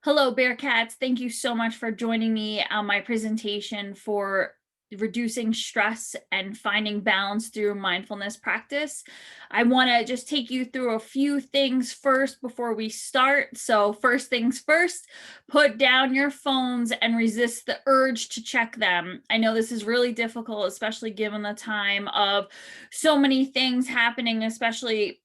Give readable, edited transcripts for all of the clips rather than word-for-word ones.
Hello, Bearcats. Thank you so much for joining me on my presentation for reducing stress and finding balance through mindfulness practice. I want to just take you through a few things first before we start. So, first things first, put down your phones and resist the urge to check them. I know this is really difficult, especially given the time of so many things happening, especially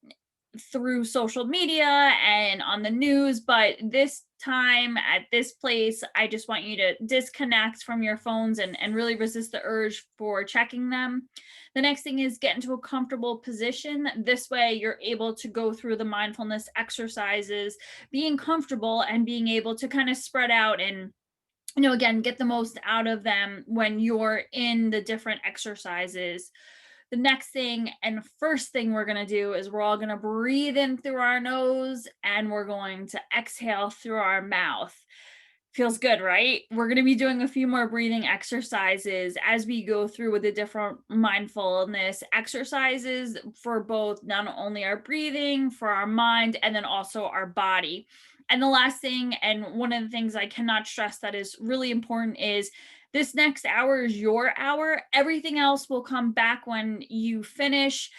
through social media and on the news, but this time at this place, I just want you to disconnect from your phones and really resist the urge for checking them. The next thing is get into a comfortable position. This way, you're able to go through the mindfulness exercises, being comfortable and being able to kind of spread out and again, get the most out of them when you're in the different exercises. The next thing and first thing we're going to do is we're all going to breathe in through our nose and we're going to exhale through our mouth. Feels good, right? We're going to be doing a few more breathing exercises as we go through with the different mindfulness exercises for both not only our breathing, for our mind, and then also our body. And the last thing, and one of the things I cannot stress that is really important, is this next hour is your hour. Everything else will come back when you finish.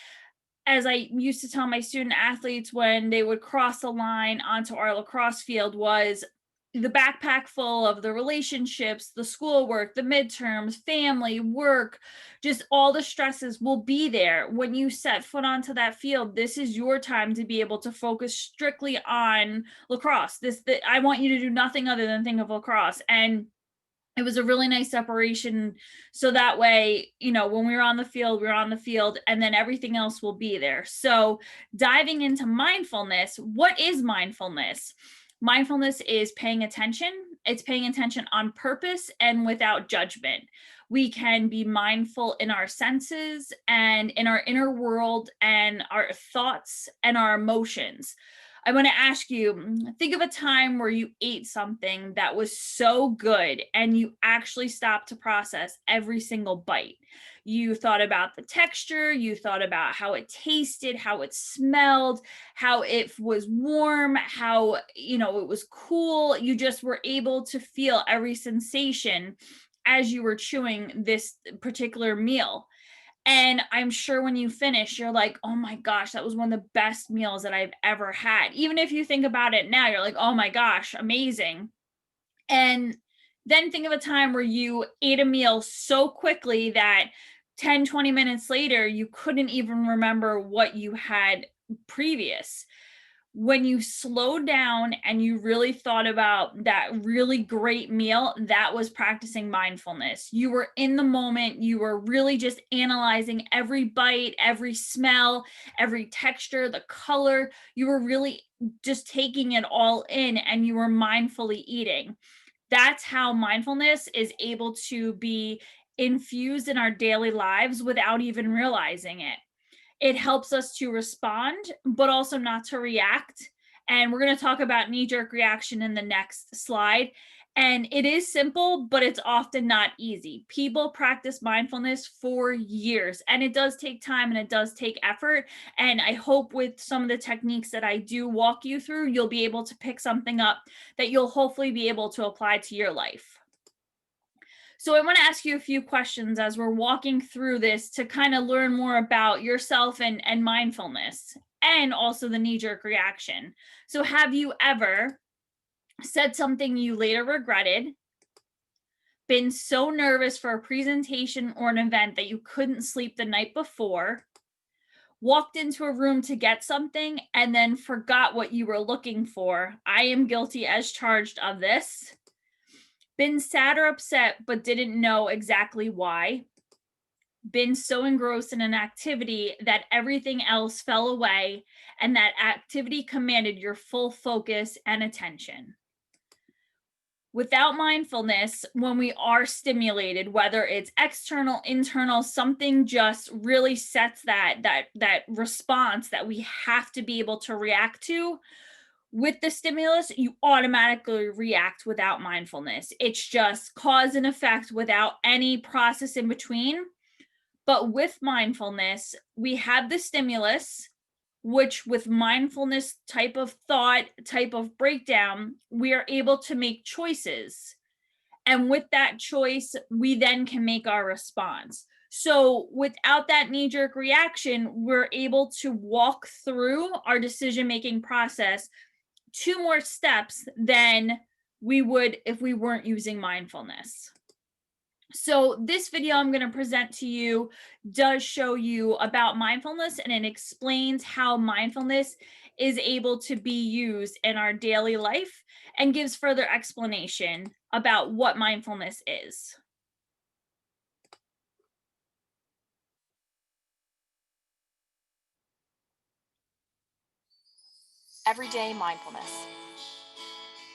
As I used to tell my student athletes when they would cross the line onto our lacrosse field, was the backpack full of the relationships, the schoolwork, the midterms, family, work, just all the stresses will be there when you set foot onto that field. This is your time to be able to focus strictly on lacrosse. I want you to do nothing other than think of lacrosse. And it was a really nice separation, so that way, when we were on the field, we were on the field, and then everything else will be there. So diving into mindfulness, what is mindfulness? Mindfulness is paying attention. It's paying attention on purpose and without judgment. We can be mindful in our senses and in our inner world and our thoughts and our emotions. I want to ask you, think of a time where you ate something that was so good and you actually stopped to process every single bite. You thought about the texture, you thought about how it tasted, how it smelled, how it was warm, how, it was cool. You just were able to feel every sensation as you were chewing this particular meal. And I'm sure when you finish, you're like, oh my gosh, that was one of the best meals that I've ever had. Even if you think about it now, you're like, oh my gosh, amazing. And then think of a time where you ate a meal so quickly that 10, 20 minutes later, you couldn't even remember what you had previous. When you slowed down and you really thought about that really great meal, that was practicing mindfulness. You were in the moment, you were really just analyzing every bite, every smell, every texture, the color. You were really just taking it all in and you were mindfully eating. That's how mindfulness is able to be infused in our daily lives without even realizing it. It helps us to respond, but also not to react. And we're going to talk about knee jerk reaction in the next slide. And it is simple, but it's often not easy. People practice mindfulness for years, and it does take time and it does take effort. And I hope with some of the techniques that I do walk you through, you'll be able to pick something up that you'll hopefully be able to apply to your life. So I want to ask you a few questions as we're walking through this to kind of learn more about yourself and mindfulness and also the knee-jerk reaction. So have you ever said something you later regretted, been so nervous for a presentation or an event that you couldn't sleep the night before, walked into a room to get something and then forgot what you were looking for? I am guilty as charged of this. Been sad or upset, but didn't know exactly why. Been so engrossed in an activity that everything else fell away, and that activity commanded your full focus and attention. Without mindfulness, when we are stimulated, whether it's external, internal, something just really sets that response that we have to be able to react to. With the stimulus, you automatically react without mindfulness. It's just cause and effect without any process in between. But with mindfulness, we have the stimulus, which with mindfulness type of thought, type of breakdown, we are able to make choices. And with that choice, we then can make our response. So without that knee-jerk reaction, we're able to walk through our decision-making process 2 more steps than we would if we weren't using mindfulness. So this video I'm going to present to you does show you about mindfulness, and it explains how mindfulness is able to be used in our daily life and gives further explanation about what mindfulness is. Everyday mindfulness.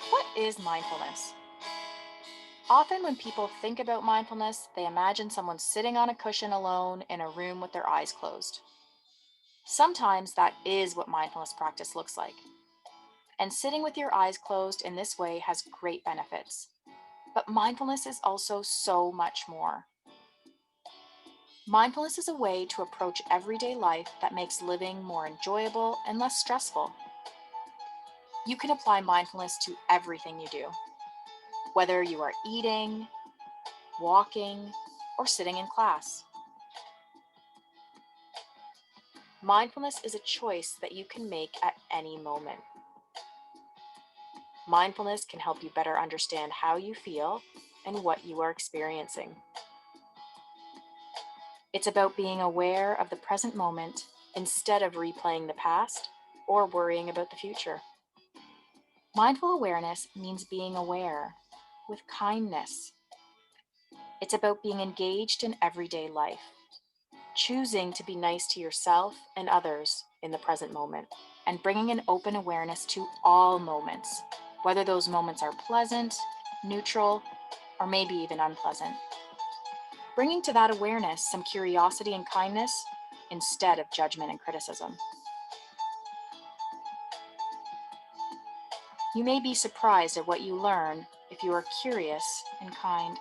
What is mindfulness? Often when people think about mindfulness, they imagine someone sitting on a cushion alone in a room with their eyes closed. Sometimes that is what mindfulness practice looks like. And sitting with your eyes closed in this way has great benefits. But mindfulness is also so much more. Mindfulness is a way to approach everyday life that makes living more enjoyable and less stressful. You can apply mindfulness to everything you do, whether you are eating, walking, or sitting in class. Mindfulness is a choice that you can make at any moment. Mindfulness can help you better understand how you feel and what you are experiencing. It's about being aware of the present moment instead of replaying the past or worrying about the future. Mindful awareness means being aware with kindness. It's about being engaged in everyday life, choosing to be nice to yourself and others in the present moment, and bringing an open awareness to all moments, whether those moments are pleasant, neutral, or maybe even unpleasant. Bringing to that awareness some curiosity and kindness instead of judgment and criticism. You may be surprised at what you learn if you are curious and kind.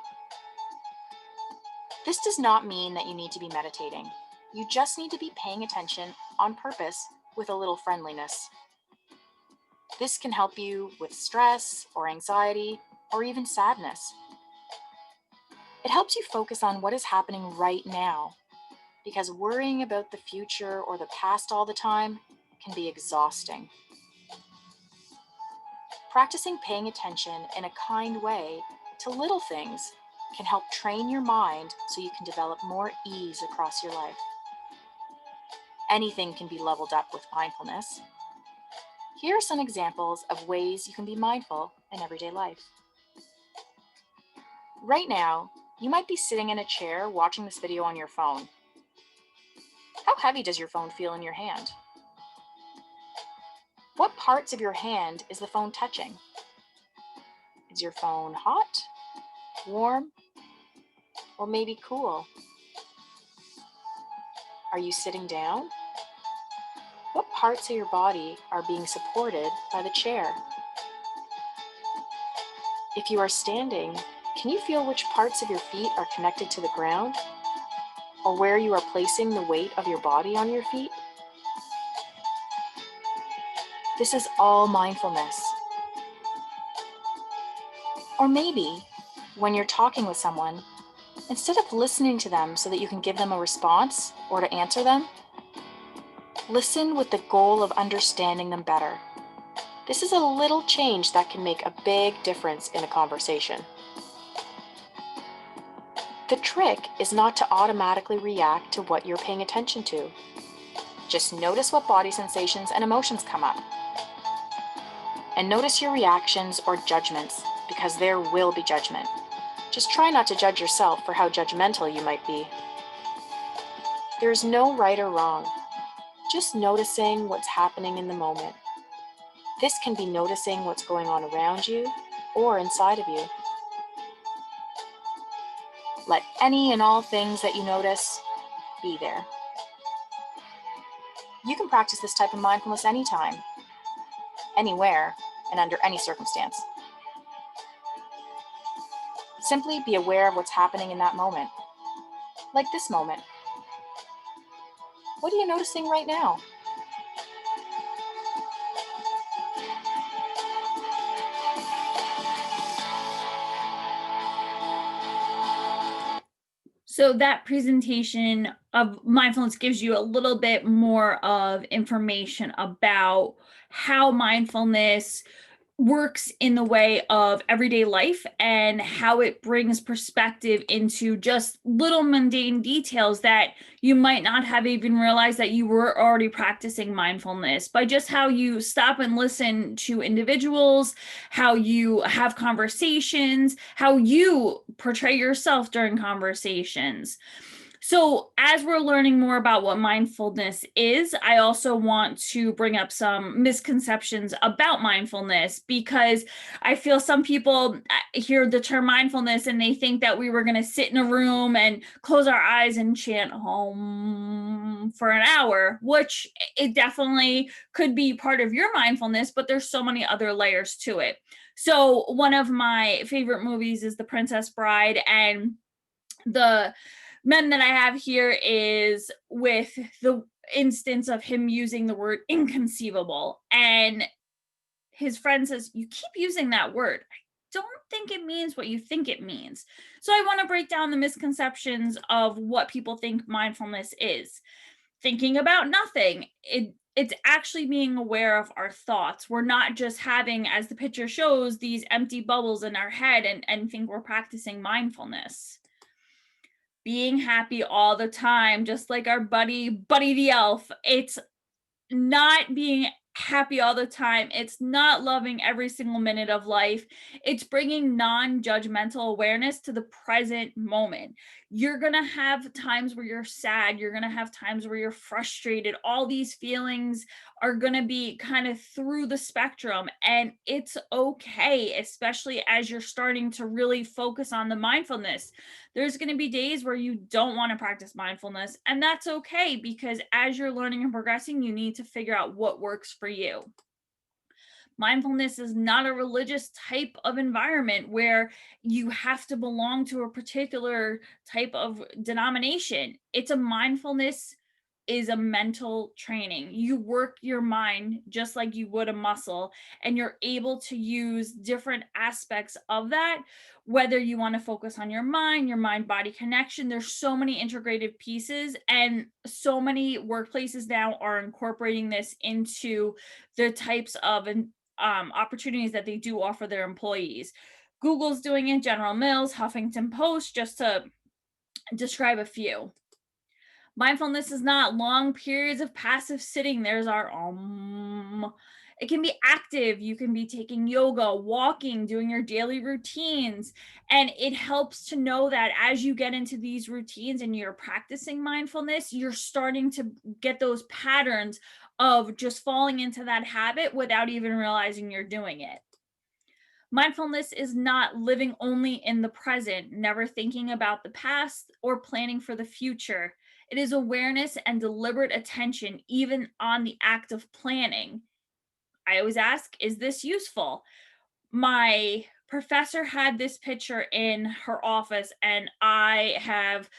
This does not mean that you need to be meditating. You just need to be paying attention on purpose with a little friendliness. This can help you with stress or anxiety or even sadness. It helps you focus on what is happening right now, because worrying about the future or the past all the time can be exhausting. Practicing paying attention in a kind way to little things can help train your mind so you can develop more ease across your life. Anything can be leveled up with mindfulness. Here are some examples of ways you can be mindful in everyday life. Right now, you might be sitting in a chair watching this video on your phone. How heavy does your phone feel in your hand? What parts of your hand is the phone touching? Is your phone hot, warm, or maybe cool? Are you sitting down? What parts of your body are being supported by the chair? If you are standing, can you feel which parts of your feet are connected to the ground? Or where you are placing the weight of your body on your feet? This is all mindfulness. Or maybe, when you're talking with someone, instead of listening to them so that you can give them a response or to answer them, listen with the goal of understanding them better. This is a little change that can make a big difference in a conversation. The trick is not to automatically react to what you're paying attention to. Just notice what body sensations and emotions come up. And notice your reactions or judgments, because there will be judgment. Just try not to judge yourself for how judgmental you might be. There is no right or wrong, just noticing what's happening in the moment. This can be noticing what's going on around you or inside of you. Let any and all things that you notice be there. You can practice this type of mindfulness anytime, anywhere, and under any circumstance. Simply be aware of what's happening in that moment, like this moment. What are you noticing right now? So that presentation of mindfulness gives you a little bit more of information about how mindfulness works in the way of everyday life and how it brings perspective into just little mundane details that you might not have even realized that you were already practicing mindfulness by just how you stop and listen to individuals, how you have conversations, how you portray yourself during conversations. So, as we're learning more about what mindfulness is, I also want to bring up some misconceptions about mindfulness because I feel some people hear the term mindfulness and they think that we were going to sit in a room and close our eyes and chant home for an hour, which it definitely could be part of your mindfulness, but there's so many other layers to it. So, one of my favorite movies is The Princess Bride, and the men that I have here is with the instance of him using the word inconceivable. And his friend says, "You keep using that word. I don't think it means what you think it means." So I want to break down the misconceptions of what people think mindfulness is. Thinking about nothing. It's actually being aware of our thoughts. We're not just having, as the picture shows, these empty bubbles in our head and think we're practicing mindfulness. Being happy all the time, just like our Buddy the elf. It's not being happy all the time. It's not loving every single minute of life. It's bringing non-judgmental awareness to the present moment. You're going to have times where you're sad. You're going to have times where you're frustrated. All these feelings are going to be kind of through the spectrum, and it's okay, especially as you're starting to really focus on the mindfulness. There's going to be days where you don't want to practice mindfulness, and that's okay, because as you're learning and progressing, you need to figure out what works for you. Mindfulness is not a religious type of environment where you have to belong to a particular type of denomination. It's a mindfulness is a mental training. You work your mind just like you would a muscle, and you're able to use different aspects of that, whether you want to focus on your mind body connection. There's so many integrated pieces, and so many workplaces now are incorporating this into the types of opportunities that they do offer their employees. Google's doing it, General Mills, Huffington Post, just to describe a few. Mindfulness is not long periods of passive sitting. There's our It can be active. You can be taking yoga, walking, doing your daily routines. And it helps to know that as you get into these routines and you're practicing mindfulness, you're starting to get those patterns of just falling into that habit without even realizing you're doing it. Mindfulness is not living only in the present, never thinking about the past or planning for the future. It is awareness and deliberate attention, even on the act of planning. I always ask, is this useful? My professor had this picture in her office, and I have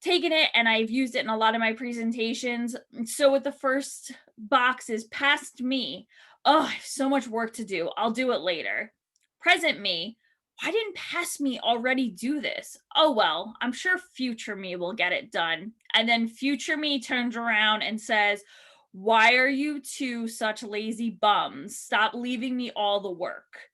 taken it and I've used it in a lot of my presentations. So, with the first box is past me. Oh, I have so much work to do. I'll do it later. Present me. Why didn't past me already do this? Oh, well, I'm sure future me will get it done. And then future me turns around and says, "Why are you two such lazy bums? Stop leaving me all the work."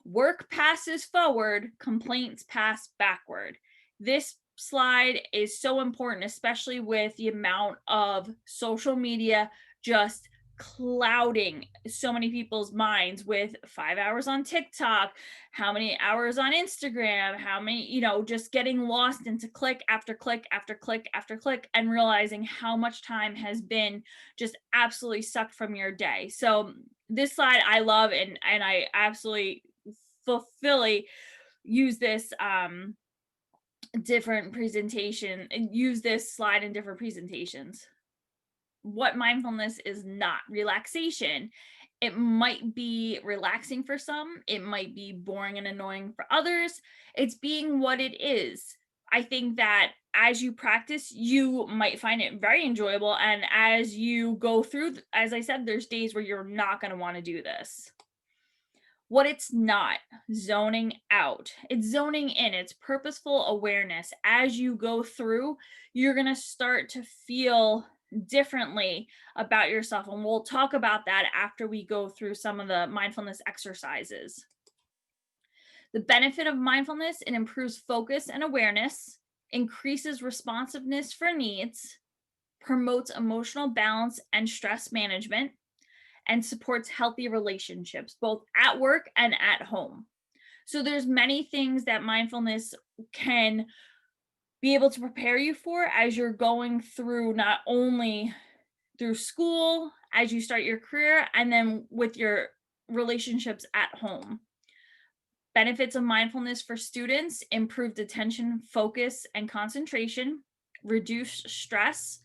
Work passes forward, complaints pass backward. This slide is so important, especially with the amount of social media just clouding so many people's minds with 5 hours on TikTok, how many hours on Instagram, how many, just getting lost into click after click after click after click, and realizing how much time has been just absolutely sucked from your day. So this slide I love, and I absolutely fulfilly use this different presentation and use this slide in different presentations. What mindfulness is not: relaxation. It might be relaxing for some, it might be boring and annoying for others. It's being what it is. I think that as you practice, you might find it very enjoyable, and as you go through, as I said, there's days where you're not going to want to do this. What it's not, zoning out. It's zoning in, it's purposeful awareness. As you go through, you're going to start to feel differently about yourself. And we'll talk about that after we go through some of the mindfulness exercises. The benefit of mindfulness: it improves focus and awareness, increases responsiveness for needs, promotes emotional balance and stress management, and supports healthy relationships both at work and at home. So there's many things that mindfulness can be able to prepare you for as you're going through, not only through school, as you start your career, and then with your relationships at home. Benefits of mindfulness for students: improved attention, focus, and concentration, reduced stress,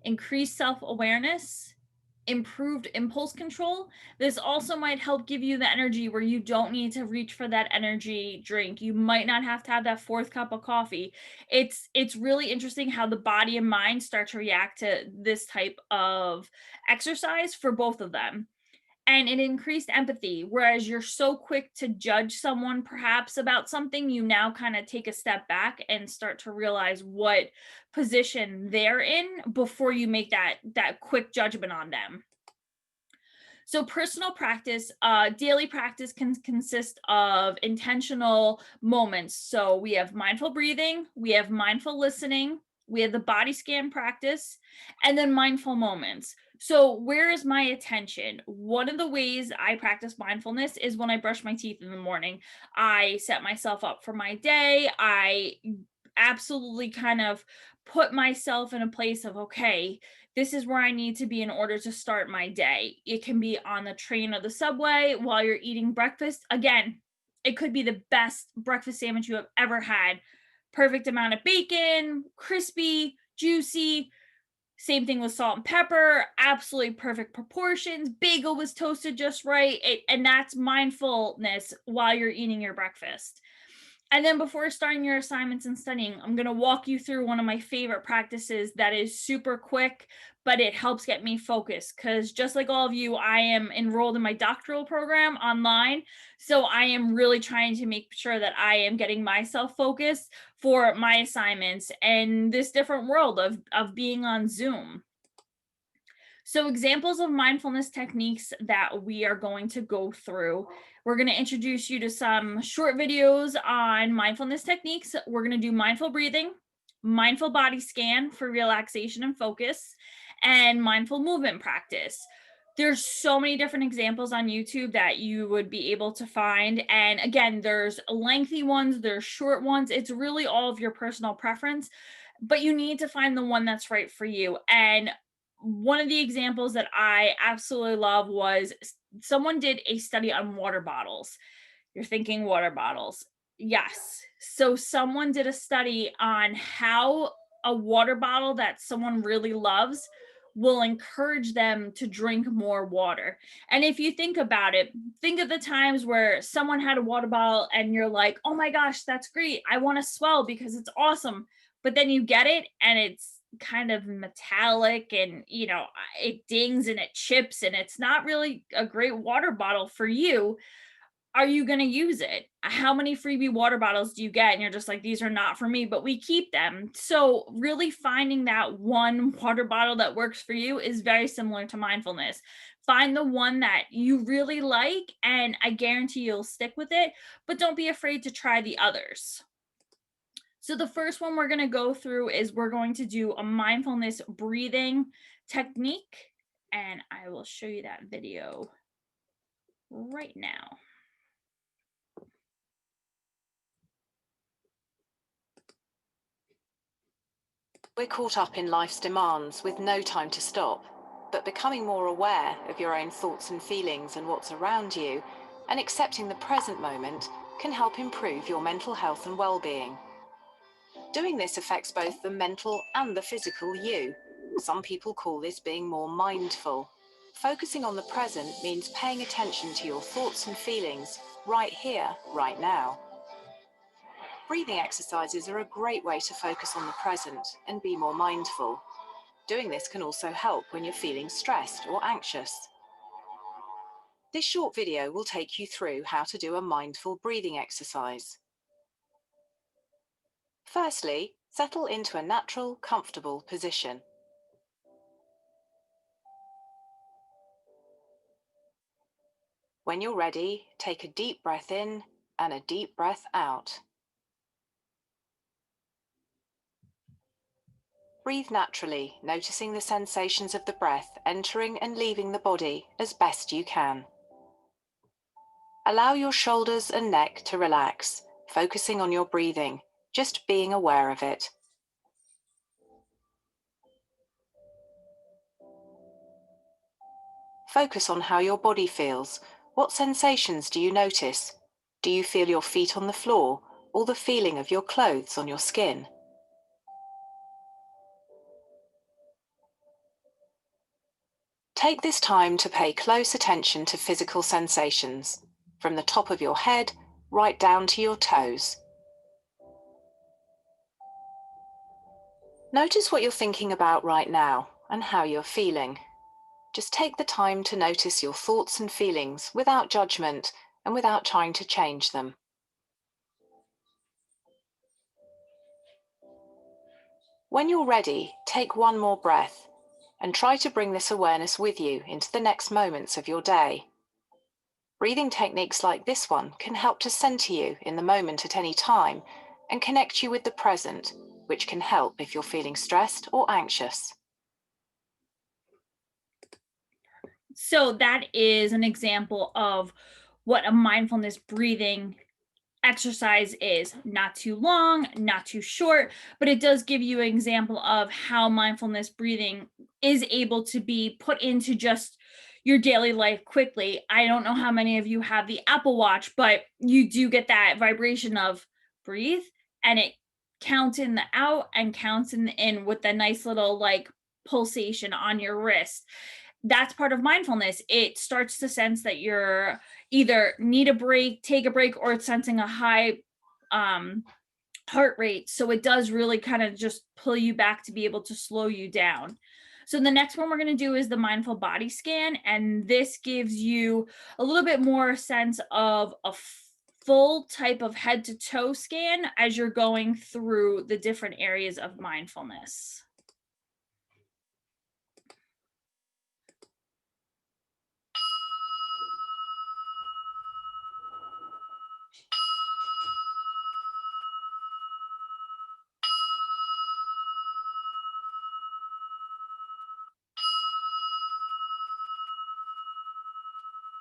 increased self-awareness, improved impulse control. This also might help give you the energy where you don't need to reach for that energy drink. You might not have to have that fourth cup of coffee. It's really interesting how the body and mind start to react to this type of exercise for both of them. And it increased empathy, whereas you're so quick to judge someone perhaps about something, you now kind of take a step back and start to realize what position they're in before you make that quick judgment on them. So personal practice, daily practice can consist of intentional moments. So we have mindful breathing, we have mindful listening, we have the body scan practice, and then mindful moments. So where is my attention? One of the ways I practice mindfulness is when I brush my teeth in the morning. I set myself up for my day. I absolutely kind of put myself in a place of, okay, this is where I need to be in order to start my day. It can be on the train or the subway while you're eating breakfast. Again, it could be the best breakfast sandwich you have ever had. Perfect amount of bacon, crispy, juicy. Same thing with salt and pepper, absolutely perfect proportions. Bagel was toasted just right. And that's mindfulness while you're eating your breakfast. And then before starting your assignments and studying, I'm going to walk you through one of my favorite practices that is super quick, but it helps get me focused. Because just like all of you, I am enrolled in my doctoral program online. So I am really trying to make sure that I am getting myself focused for my assignments and this different world of being on Zoom. So examples of mindfulness techniques that we are going to go through. We're going to introduce you to some short videos on mindfulness techniques. We're going to do mindful breathing, mindful body scan for relaxation and focus, and mindful movement practice. There's so many different examples on YouTube that you would be able to find. And again, there's lengthy ones, there's short ones. It's really all of your personal preference, but you need to find the one that's right for you. And one of the examples that I absolutely love was someone did a study on water bottles. You're thinking water bottles. Yes. So someone did a study on how a water bottle that someone really loves will encourage them to drink more water. And if you think about it, think of the times where someone had a water bottle and you're like, oh my gosh, that's great. I want to swell because it's awesome. But then you get it and it's kind of metallic and it dings and it chips and it's not really a great water bottle for you. Are you going to use it? How many freebie water bottles do you get and you're just like, these are not for me, but we keep them? So really finding that one water bottle that works for you is very similar to mindfulness. Find the one that you really like and I guarantee you'll stick with it, but don't be afraid to try the others. So the first one we're going to go through is we're going to do a mindfulness breathing technique, and I will show you that video right now. We're caught up in life's demands with no time to stop, but becoming more aware of your own thoughts and feelings and what's around you, and accepting the present moment can help improve your mental health and well-being. Doing this affects both the mental and the physical you. Some people call this being more mindful. Focusing on the present means paying attention to your thoughts and feelings right here, right now. Breathing exercises are a great way to focus on the present and be more mindful. Doing this can also help when you're feeling stressed or anxious. This short video will take you through how to do a mindful breathing exercise. Firstly, settle into a natural, comfortable position. When you're ready, take a deep breath in and a deep breath out. Breathe naturally, noticing the sensations of the breath entering and leaving the body as best you can. Allow your shoulders and neck to relax, focusing on your breathing, just being aware of it. Focus on how your body feels. What sensations do you notice? Do you feel your feet on the floor or the feeling of your clothes on your skin? Take this time to pay close attention to physical sensations, from the top of your head right down to your toes. Notice what you're thinking about right now and how you're feeling. Just take the time to notice your thoughts and feelings without judgment and without trying to change them. When you're ready, take one more breath and try to bring this awareness with you into the next moments of your day. Breathing techniques like this one can help to center you in the moment at any time and connect you with the present, which can help if you're feeling stressed or anxious. So that is an example of what a mindfulness breathing exercise is. Not too long, not too short, but it does give you an example of how mindfulness breathing is able to be put into just your daily life quickly. I don't know how many of you have the Apple Watch, but you do get that vibration of breathe, and it counts in the out and counts in the in with the nice little like pulsation on your wrist. That's part of mindfulness. It starts to sense that you're either need a break, take a break, or it's sensing a high um heart rate. So it does really kind of just pull you back to be able to slow you down. So the next one we're going to do is the mindful body scan, and this gives you a little bit more sense of a full type of head to toe scan as you're going through the different areas of mindfulness.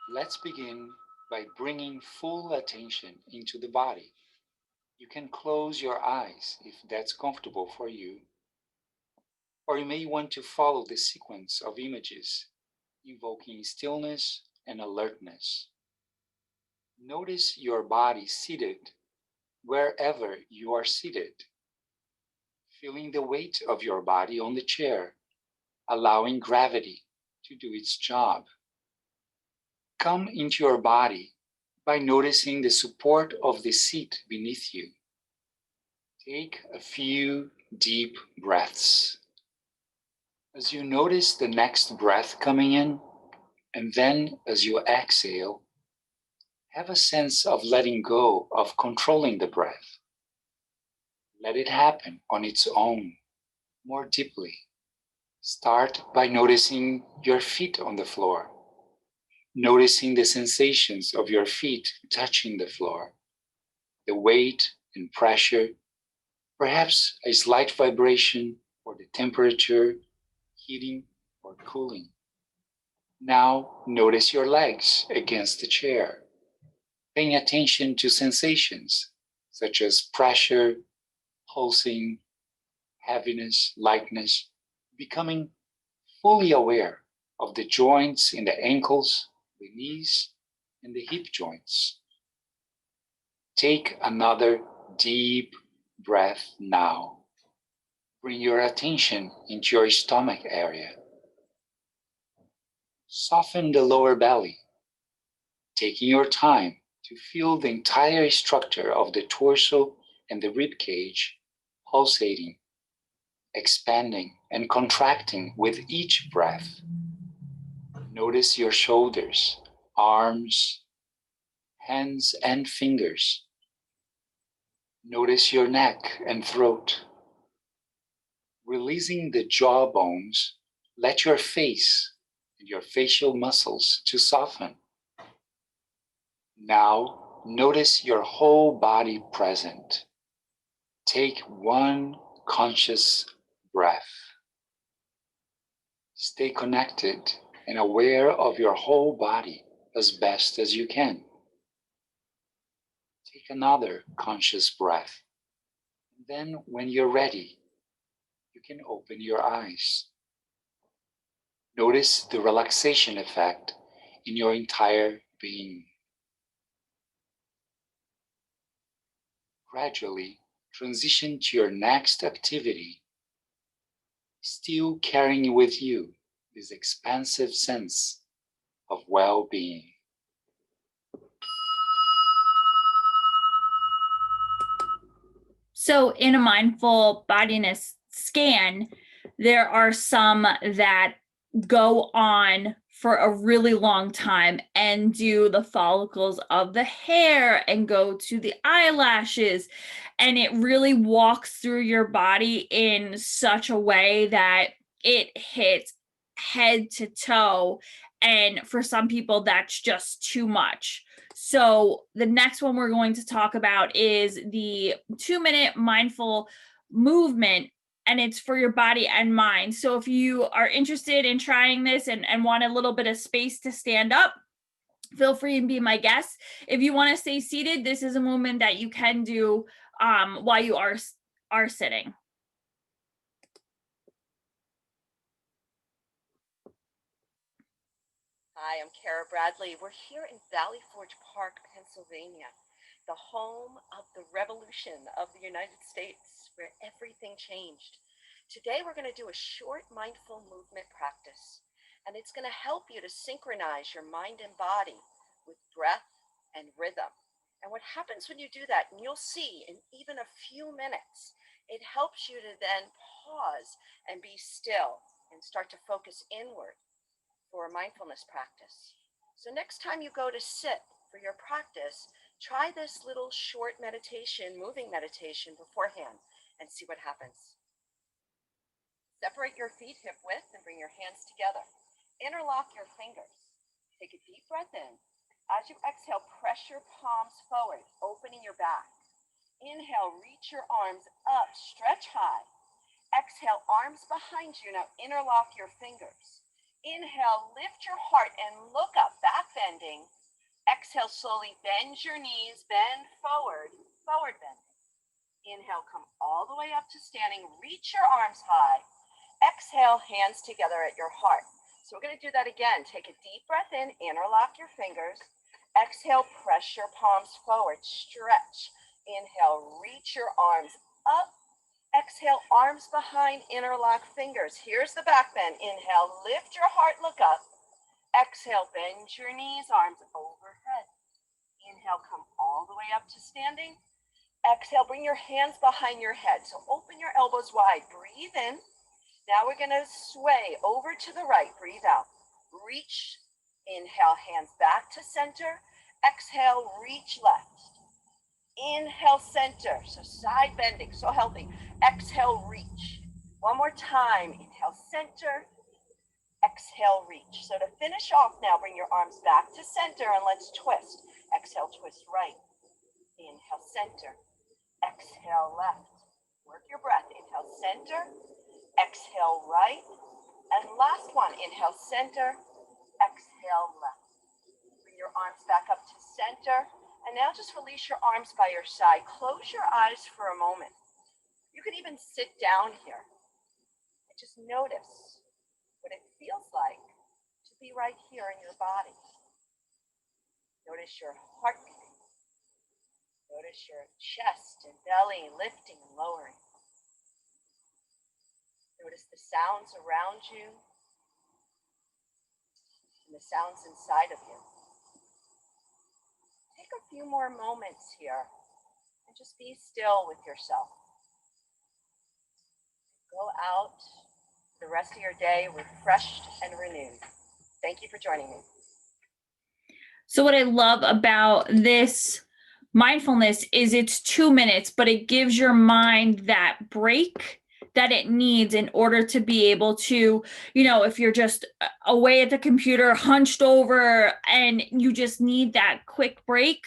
Let's begin by bringing full attention into the body. You can close your eyes if that's comfortable for you, or you may want to follow the sequence of images, invoking stillness and alertness. Notice your body seated wherever you are seated, feeling the weight of your body on the chair, allowing gravity to do its job. Come into your body by noticing the support of the seat beneath you. Take a few deep breaths. As you notice the next breath coming in, and then as you exhale, have a sense of letting go of controlling the breath. Let it happen on its own, more deeply. Start by noticing your feet on the floor, noticing the sensations of your feet touching the floor, the weight and pressure, perhaps a slight vibration or the temperature, heating or cooling. Now notice your legs against the chair, paying attention to sensations such as pressure, pulsing, heaviness, lightness, becoming fully aware of the joints in the ankles, the knees, and the hip joints. Take another deep breath now. Bring your attention into your stomach area. Soften the lower belly, taking your time to feel the entire structure of the torso and the rib cage pulsating, expanding and contracting with each breath. Notice your shoulders, arms, hands, and fingers. Notice your neck and throat. Releasing the jaw bones, let your face and your facial muscles to soften. Now, notice your whole body present. Take one conscious breath. Stay connected and aware of your whole body as best as you can. Take another conscious breath. And then, when you're ready, you can open your eyes. Notice the relaxation effect in your entire being. Gradually transition to your next activity, still carrying with you this expansive sense of well-being. So in a mindful bodiness scan, there are some that go on for a really long time and do the follicles of the hair and go to the eyelashes. And it really walks through your body in such a way that it hits head to toe. And for some people, that's just too much. So the next one we're going to talk about is the 2-minute mindful movement, and it's for your body and mind. So if you are interested in trying this and want a little bit of space to stand up, feel free and be my guest. If you want to stay seated, this is a movement that you can do while you are sitting. Hi, I'm Kara Bradley. We're here in Valley Forge Park, Pennsylvania, the home of the revolution of the United States, where everything changed. Today, we're going to do a short mindful movement practice, and it's going to help you to synchronize your mind and body with breath and rhythm. And what happens when you do that, and you'll see in even a few minutes, it helps you to then pause and be still and start to focus inward for a mindfulness practice. So next time you go to sit for your practice, try this little short meditation, moving meditation beforehand, and see what happens. Separate your feet hip width and bring your hands together. Interlock your fingers. Take a deep breath in. As you exhale, press your palms forward, opening your back. Inhale, reach your arms up, stretch high. Exhale, arms behind you. Now interlock your fingers. Inhale, lift your heart and look up, back bending. Exhale, slowly bend your knees, bend forward, forward bending. Inhale, come all the way up to standing, reach your arms high. Exhale, hands together at your heart. So we're going to do that again. Take a deep breath in, interlock your fingers. Exhale, press your palms forward, stretch. Inhale, reach your arms up. Exhale, arms behind, interlock fingers. Here's the back bend. Inhale, lift your heart, look up. Exhale, bend your knees, arms overhead. Inhale, come all the way up to standing. Exhale, bring your hands behind your head. So open your elbows wide, breathe in. Now we're gonna sway over to the right, breathe out. Reach, inhale, hands back to center. Exhale, reach left. Inhale, center, so side bending, so healthy. Exhale, reach. One more time, inhale, center. Exhale, reach. So to finish off now, bring your arms back to center and let's twist. Exhale, twist right. Inhale, center. Exhale, left. Work your breath. Inhale, center. Exhale, right. And last one, inhale, center. Exhale, left. Bring your arms back up to center. And now just release your arms by your side. Close your eyes for a moment. You could even sit down here and just notice what it feels like to be right here in your body. Notice your heart beating. Notice your chest and belly lifting and lowering. Notice the sounds around you and the sounds inside of you. Take a few more moments here and just be still with yourself. Go out the rest of your day refreshed and renewed. Thank you for joining me. So what I love about this mindfulness is it's 2 minutes, but it gives your mind that break that it needs in order to be able to, if you're just away at the computer, hunched over, and you just need that quick break.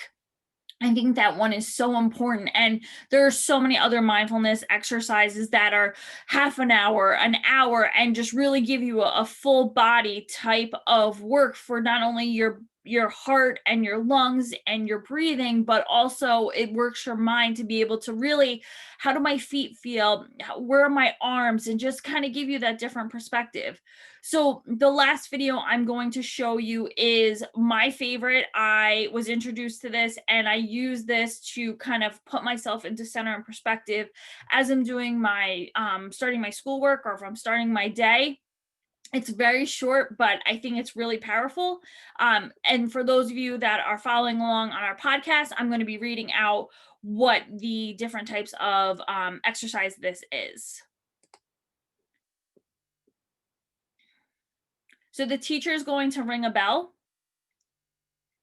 I think that one is so important. And there are so many other mindfulness exercises that are half an hour, and just really give you a full body type of work for not only your heart and your lungs and your breathing, but also it works your mind to be able to really, how do my feet feel? Where are my arms? And just kind of give you that different perspective. So the last video I'm going to show you is my favorite. I was introduced to this and I use this to kind of put myself into center and perspective as I'm doing my starting my schoolwork, or if I'm starting my day. It's very short, but I think it's really powerful. And for those of you that are following along on our podcast, I'm going to be reading out what the different types of exercise this is. So the teacher is going to ring a bell.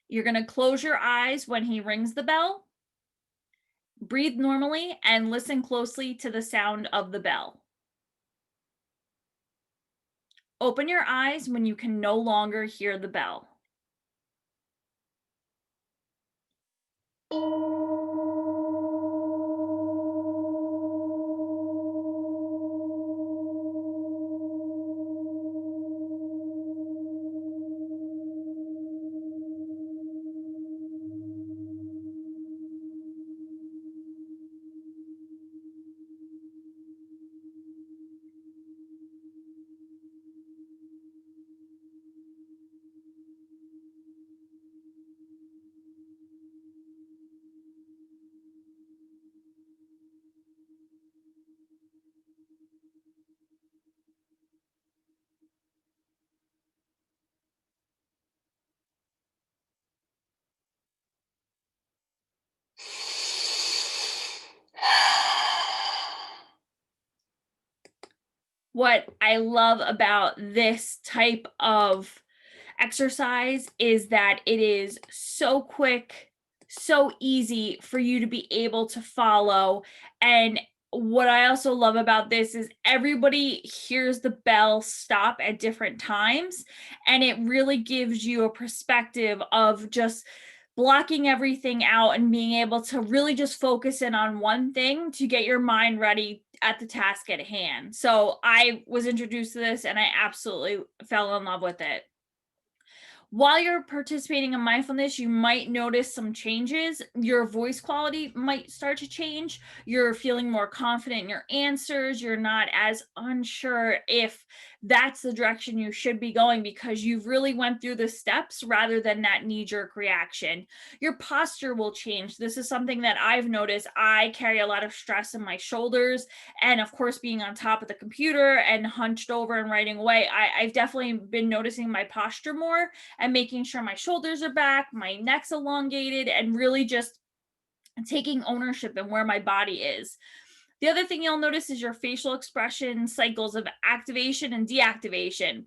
You're going to close your eyes when he rings the bell. Breathe normally and listen closely to the sound of the bell. Open your eyes when you can no longer hear the bell. What I love about this type of exercise is that it is so quick, so easy for you to be able to follow. And what I also love about this is everybody hears the bell stop at different times, and it really gives you a perspective of just blocking everything out and being able to really just focus in on one thing to get your mind ready at the task at hand. So I was introduced to this and I absolutely fell in love with it. While you're participating in mindfulness, you might notice some changes. Your voice quality might start to change. You're feeling more confident in your answers. You're not as unsure if that's the direction you should be going because you've really went through the steps rather than that knee-jerk reaction. Your posture will change. This is something that I've noticed. I carry a lot of stress in my shoulders, and of course, being on top of the computer and hunched over and writing away, I've definitely been noticing my posture more and making sure my shoulders are back, my neck's elongated, and really just taking ownership in where my body is. The other thing you'll notice is your facial expression cycles of activation and deactivation.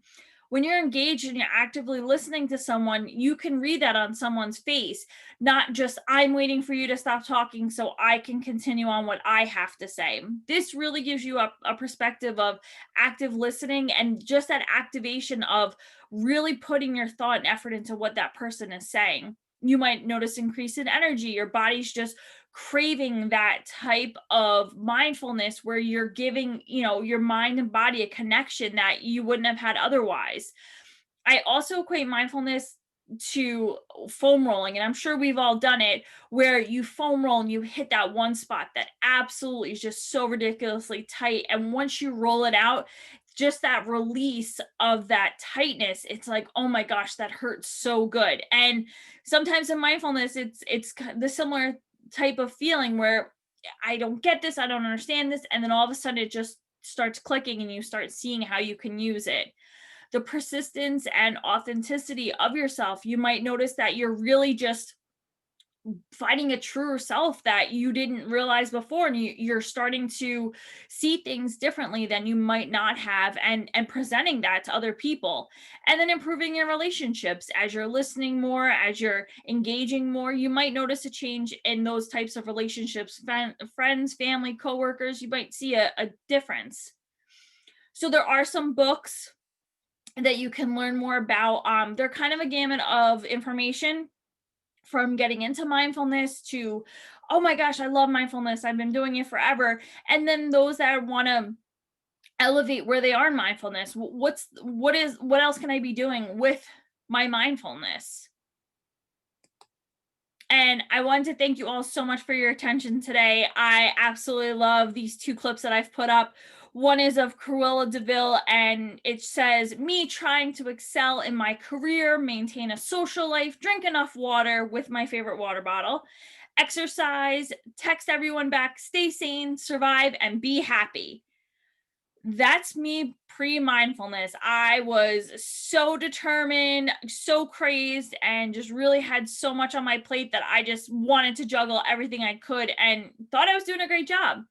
When you're engaged and you're actively listening to someone, you can read that on someone's face, not just I'm waiting for you to stop talking so I can continue on what I have to say. This really gives you a perspective of active listening and just that activation of really putting your thought and effort into what that person is saying. You might notice increase in energy. Your body's just craving that type of mindfulness where you're giving, your mind and body a connection that you wouldn't have had otherwise. I also equate mindfulness to foam rolling, and I'm sure we've all done it, where you foam roll and you hit that one spot that absolutely is just so ridiculously tight, and once you roll it out, just that release of that tightness, it's like, oh my gosh, that hurts so good. And sometimes in mindfulness, it's the similar type of feeling where I don't get this, I don't understand this, and then all of a sudden it just starts clicking and you start seeing how you can use it. The persistence and authenticity of yourself, you might notice that you're really just finding a truer self that you didn't realize before, and you're starting to see things differently than you might not have, and presenting that to other people. And then improving your relationships as you're listening more, as you're engaging more, you might notice a change in those types of relationships, friends, family, coworkers. You might see a difference. So there are some books that you can learn more about. They're kind of a gamut of information, from getting into mindfulness to, oh my gosh, I love mindfulness, I've been doing it forever. And then those that want to elevate where they are in mindfulness. What else can I be doing with my mindfulness? And I wanted to thank you all so much for your attention today. I absolutely love these two clips that I've put up. One is of Cruella de Vil, and it says, me trying to excel in my career, maintain a social life, drink enough water with my favorite water bottle, exercise, text everyone back, stay sane, survive, and be happy. That's me pre-mindfulness. I was so determined, so crazed, and just really had so much on my plate that I just wanted to juggle everything I could and thought I was doing a great job.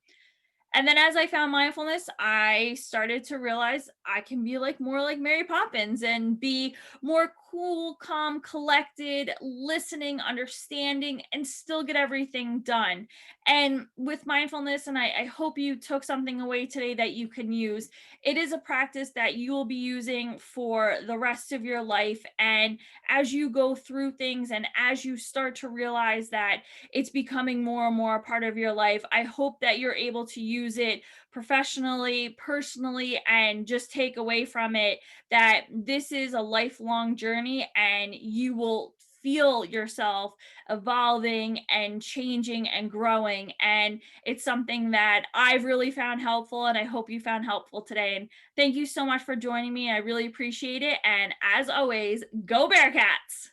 And then as I found mindfulness, I started to realize I can be more like Mary Poppins and be more cool, calm, collected, listening, understanding, and still get everything done. And with mindfulness, and I hope you took something away today that you can use, it is a practice that you will be using for the rest of your life. And as you go through things and as you start to realize that it's becoming more and more a part of your life, I hope that you're able to use it professionally, personally, and just take away from it that this is a lifelong journey, and you will feel yourself evolving and changing and growing. And it's something that I've really found helpful, and I hope you found helpful today. And thank you so much for joining me. I really appreciate it. And as always, go Bearcats!